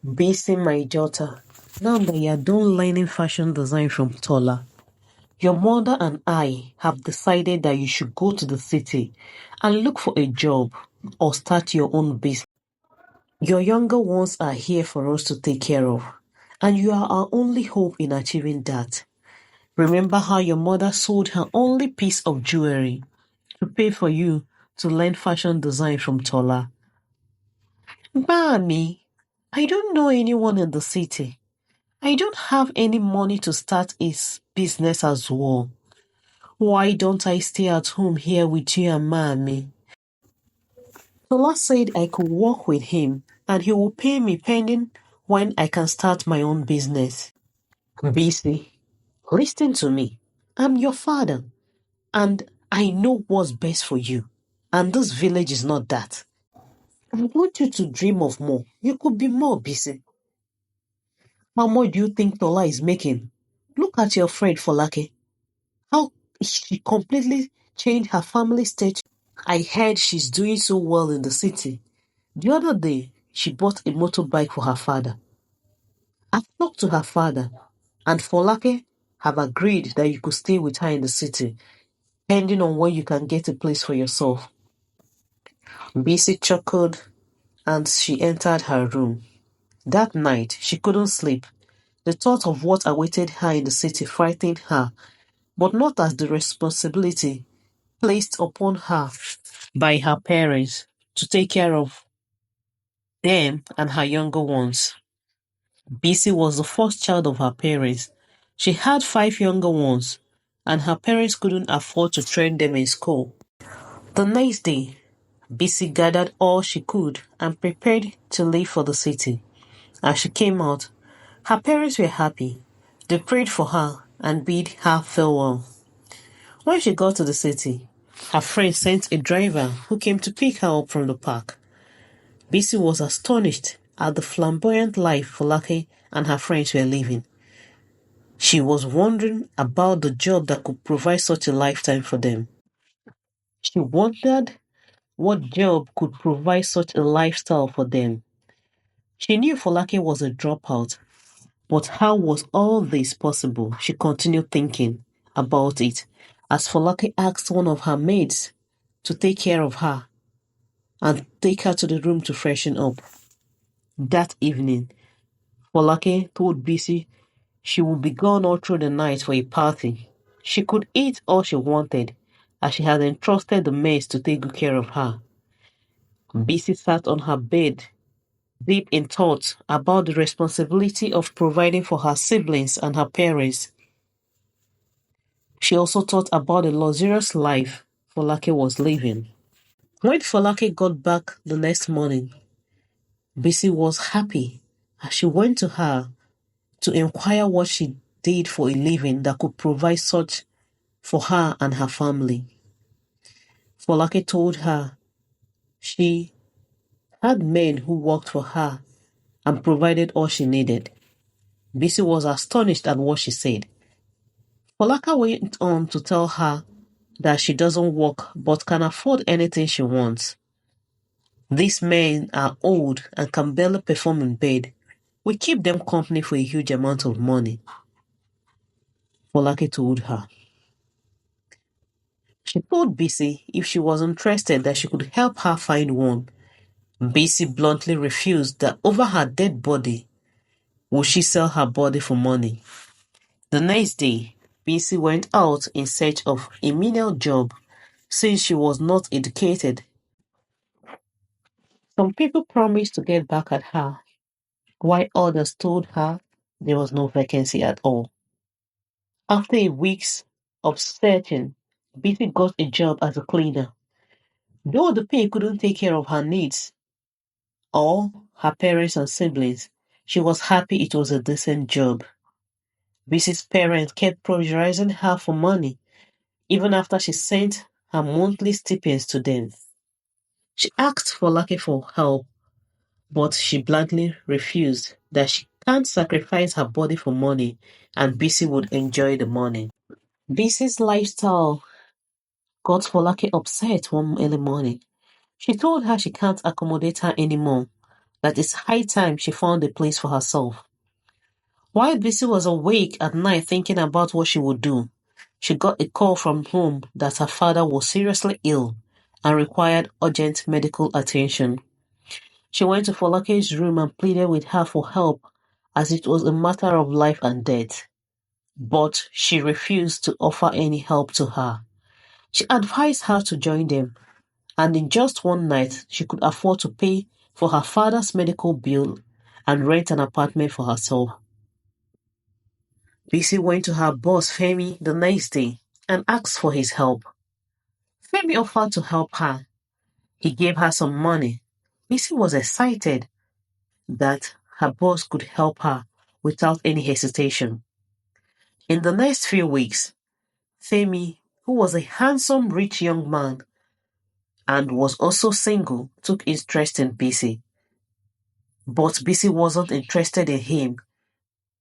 Bisi, my daughter, now that you're done learning fashion design from Tola, your mother and I have decided that you should go to the city and look for a job or start your own business. Your younger ones are here for us to take care of, and you are our only hope in achieving that. Remember how your mother sold her only piece of jewelry to pay for you to learn fashion design from Tola? Mommy, I don't know anyone in the city. I don't have any money to start a business as well. Why don't I stay at home here with you and Mommy? Tola said I could work with him and he will pay me pending when I can start my own business. Bisi, listen to me. I'm your father and I know what's best for you. And this village is not that. I want you to dream of more. You could be more busy. How much do you think Tola is making? Look at your friend Folake. How she completely changed her family status. I heard she's doing so well in the city. The other day, she bought a motorbike for her father. I've talked to her father, and Folake have agreed that you could stay with her in the city, depending on when you can get a place for yourself. Bisi chuckled and she entered her room. That night, she couldn't sleep. The thought of what awaited her in the city frightened her, but not as the responsibility placed upon her by her parents to take care of them and her younger ones. Bisi was the first child of her parents. She had 5 younger ones, and her parents couldn't afford to train them in school. The next day, Bisi gathered all she could and prepared to leave for the city. As she came out, her parents were happy. They prayed for her and bid her farewell. When she got to the city, her friend sent a driver who came to pick her up from the park. Bisi was astonished at the flamboyant life Folake and her friends were living. She was wondering about the job that could provide such a lifetime for them. She wondered what job could provide such a lifestyle for them. She knew Folake was a dropout, but how was all this possible? She continued thinking about it as Folake asked one of her maids to take care of her and take her to the room to freshen up. That evening, Folake told Bisi she would be gone all through the night for a party. She could eat all she wanted, as she had entrusted the maids to take good care of her. Bisi sat on her bed, deep in thought about the responsibility of providing for her siblings and her parents. She also thought about the luxurious life Folake was living. When Folake got back the next morning, Bisi was happy as she went to her to inquire what she did for a living that could provide such for her and her family. Folake told her she had men who worked for her and provided all she needed. Bisi was astonished at what she said. Folake went on to tell her that she doesn't work but can afford anything she wants. These men are old and can barely perform in bed. We keep them company for a huge amount of money, Folake told her. She told Bisi if she was interested that she could help her find one. Bisi bluntly refused that over her dead body would she sell her body for money. The next day, Bisi went out in search of a menial job since she was not educated. Some people promised to get back at her, while others told her there was no vacancy at all. After a week's of searching, Bisi got a job as a cleaner. Though the pay couldn't take care of her needs or her parents and siblings, she was happy it was a decent job. Bisi's parents kept pressurizing her for money, even after she sent her monthly stipends to them. She asked Folake for help, but she bluntly refused that she can't sacrifice her body for money and Bisi would enjoy the money. Bisi's lifestyle got Folake upset one early morning. She told her she can't accommodate her anymore that it's high time she found a place for herself. While Bisi was awake at night thinking about what she would do, she got a call from home that her father was seriously ill and required urgent medical attention. She went to Folake's room and pleaded with her for help as it was a matter of life and death. But she refused to offer any help to her. She advised her to join them, and in just one night she could afford to pay for her father's medical bill and rent an apartment for herself. Bisi went to her boss Femi the next day and asked for his help. Femi offered to help her. He gave her some money. Bisi was excited that her boss could help her without any hesitation. In the next few weeks, Femi, who was a handsome, rich young man and was also single, took interest in Bisi. But Bisi wasn't interested in him,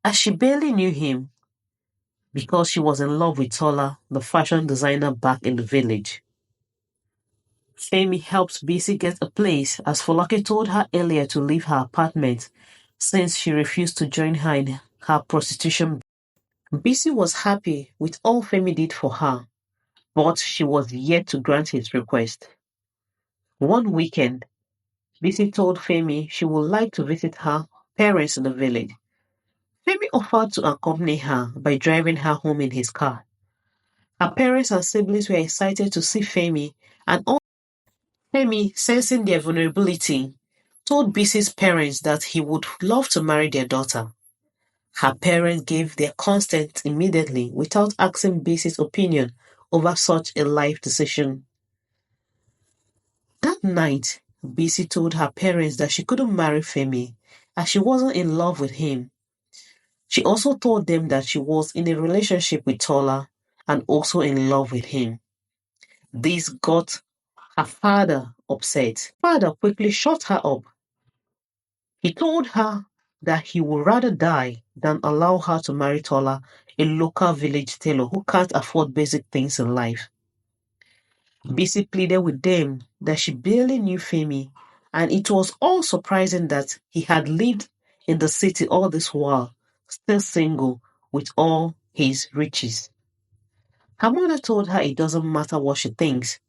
as she barely knew him, because she was in love with Tola, the fashion designer back in the village. Femi helped Bisi get a place, as Folake told her earlier to leave her apartment since she refused to join her in her prostitution. Bisi was happy with all Femi did for her, but she was yet to grant his request. One weekend, Bisi told Femi she would like to visit her parents in the village. Femi offered to accompany her by driving her home in his car. Her parents and siblings were excited to see Femi, and all Femi, sensing their vulnerability, told Bisi's parents that he would love to marry their daughter. Her parents gave their consent immediately without asking Bisi's opinion over such a life decision. That night, Bisi told her parents that she couldn't marry Femi as she wasn't in love with him. She also told them that she was in a relationship with Tola and also in love with him. This got her father upset. Father quickly shut her up. He told her that he would rather die than allow her to marry Tola, a local village tailor who can't afford basic things in life. Bisi pleaded with them that she barely knew Femi, and it was all surprising that he had lived in the city all this while, still single with all his riches. Her mother told her it doesn't matter what she thinks.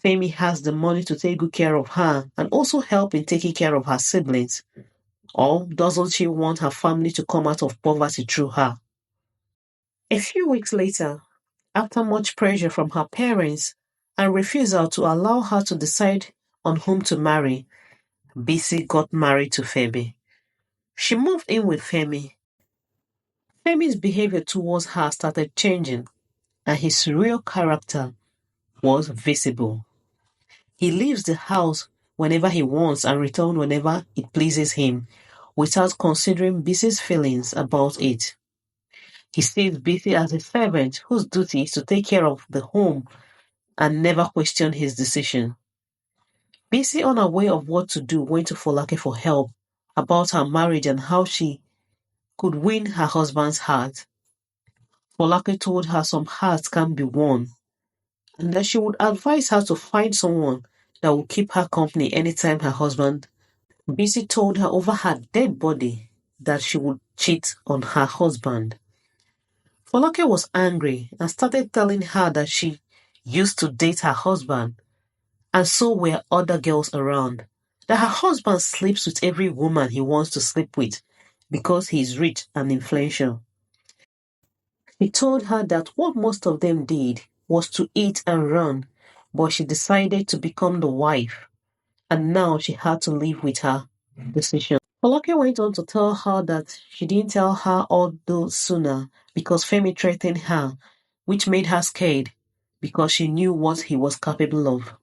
Femi has the money to take good care of her and also help in taking care of her siblings. Or doesn't she want her family to come out of poverty through her? A few weeks later, after much pressure from her parents and refusal to allow her to decide on whom to marry, Bisi got married to Femi. She moved in with Femi. Femi's behavior towards her started changing, and his real character was visible. He leaves the house whenever he wants and returns whenever it pleases him, without considering Bisi's feelings about it. He sees Bisi as a servant whose duty is to take care of the home and never question his decision. Bisi, unaware of what to do, went to Folake for help about her marriage and how she could win her husband's heart. Folake told her some hearts can be won, and that she would advise her to find someone that would keep her company anytime her husband. Bisi told her over her dead body that she would cheat on her husband. Folake was angry and started telling her that she used to date her husband, and so were other girls around, that her husband sleeps with every woman he wants to sleep with because he is rich and influential. He told her that what most of them did was to eat and run, but she decided to become the wife, and now she had to live with her decision. Folake went on to tell her that she didn't tell her all those sooner because Femi threatened her, which made her scared because she knew what he was capable of.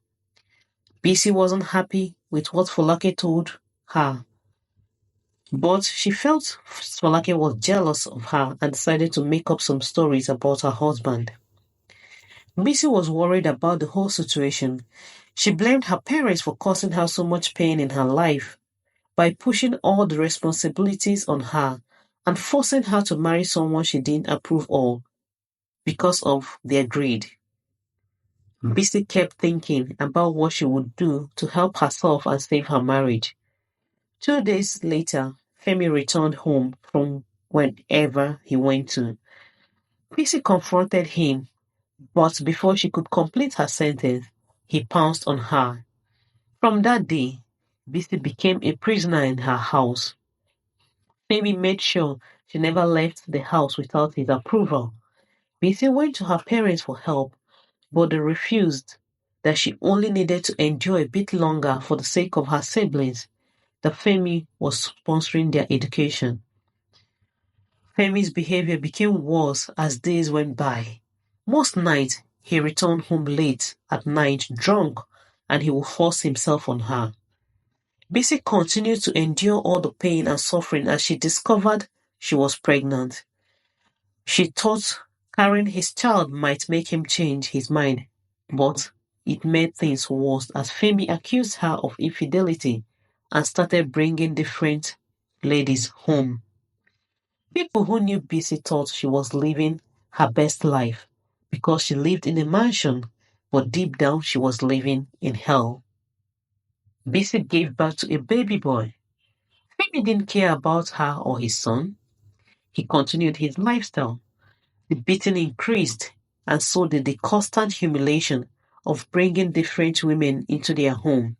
Bisi wasn't happy with what Folake told her, but she felt Folake was jealous of her and decided to make up some stories about her husband. Bisi was worried about the whole situation. She blamed her parents for causing her so much pain in her life by pushing all the responsibilities on her and forcing her to marry someone she didn't approve of because of their greed. Bisi kept thinking about what she would do to help herself and save her marriage. 2 days later, Femi returned home from wherever he went to. Bisi confronted him, but before she could complete her sentence, he pounced on her. From that day, Bisi became a prisoner in her house. Femi made sure she never left the house without his approval. Bisi went to her parents for help, but they refused, that she only needed to endure a bit longer for the sake of her siblings, that Femi was sponsoring their education. Femi's behavior became worse as days went by. Most nights, he returned home late at night drunk, and he would force himself on her. Bisi continued to endure all the pain and suffering as she discovered she was pregnant. She thought carrying his child might make him change his mind, but it made things worse as Femi accused her of infidelity and started bringing different ladies home. People who knew Bisi thought she was living her best life because she lived in a mansion, but deep down she was living in hell. Bisi gave birth to a baby boy. Femi didn't care about her or his son. He continued his lifestyle. The beating increased, and so did the constant humiliation of bringing different women into their home.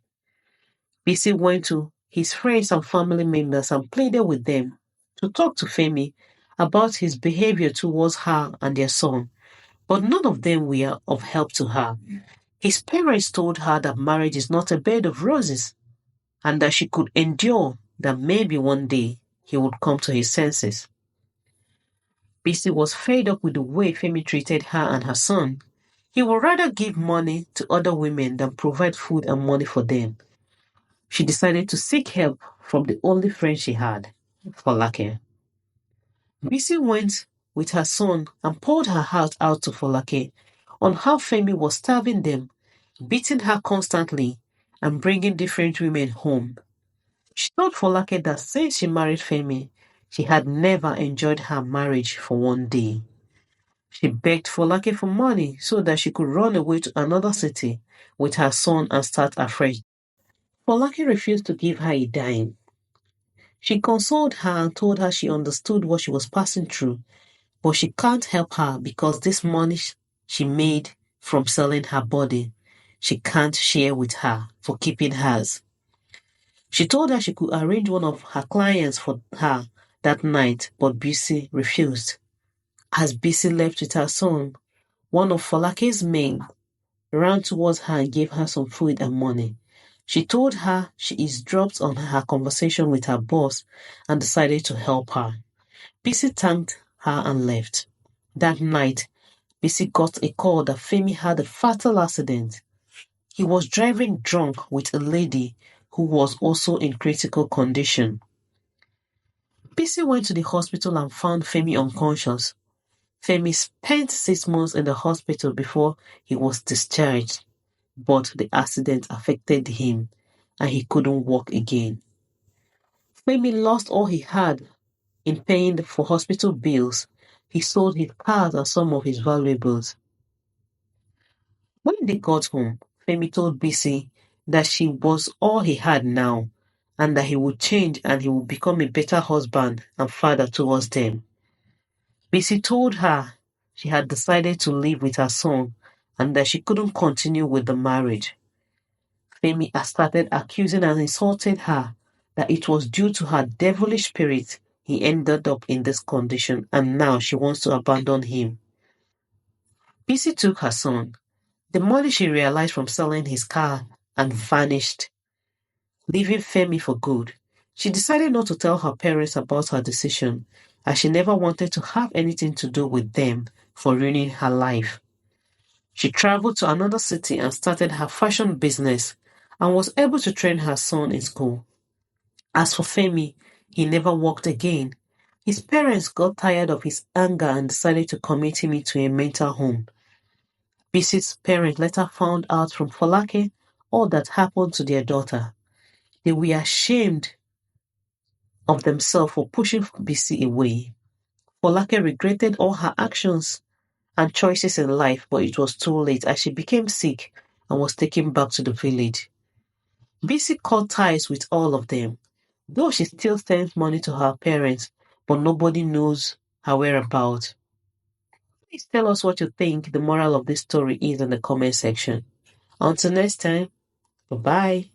Bisi went to his friends and family members and pleaded with them to talk to Femi about his behavior towards her and their son, but none of them were of help to her. His parents told her that marriage is not a bed of roses and that she could endure, that maybe one day he would come to his senses. Bisi was fed up with the way Femi treated her and her son. He would rather give money to other women than provide food and money for them. She decided to seek help from the only friend she had, Folake. Bisi went with her son and poured her heart out to Folake on how Femi was starving them, beating her constantly, and bringing different women home. She told Folake that since she married Femi, she had never enjoyed her marriage for one day. She begged Folake for money so that she could run away to another city with her son and start afresh. Folake refused to give her a dime. She consoled her and told her she understood what she was passing through, but she can't help her because this money she made from selling her body, she can't share with her for keeping hers. She told her she could arrange one of her clients for her that night, but Bisi refused. As Bisi left with her son, one of Folake's men ran towards her and gave her some food and money. She told her she eavesdropped on her conversation with her boss and decided to help her. Bisi thanked her and left. That night, Bisi got a call that Femi had a fatal accident. He was driving drunk with a lady who was also in critical condition. Bisi went to the hospital and found Femi unconscious. Femi spent 6 months in the hospital before he was discharged, but the accident affected him and he couldn't walk again. Femi lost all he had in paying for hospital bills. He sold his cars and some of his valuables. When they got home, Femi told Bisi that she was all he had now and that he would change and he would become a better husband and father towards them. Bisi told her she had decided to live with her son and that she couldn't continue with the marriage. Femi had started accusing and insulting her that it was due to her devilish spirit he ended up in this condition and now she wants to abandon him. Bisi took her son, the money she realized from selling his car, and vanished, leaving Femi for good. She decided not to tell her parents about her decision, as she never wanted to have anything to do with them for ruining her life. She traveled to another city and started her fashion business and was able to train her son in school. As for Femi, he never walked again. His parents got tired of his anger and decided to commit him into a mental home. Bisi's parents later found out from Folake all that happened to their daughter. They were ashamed of themselves for pushing Bisi away. Folake regretted all her actions and choices in life, but it was too late as she became sick and was taken back to the village. Bisi cut ties with all of them. though she still sends money to her parents, but nobody knows her whereabouts. Please tell us what you think the moral of this story is in the comment section. Until next time, bye-bye.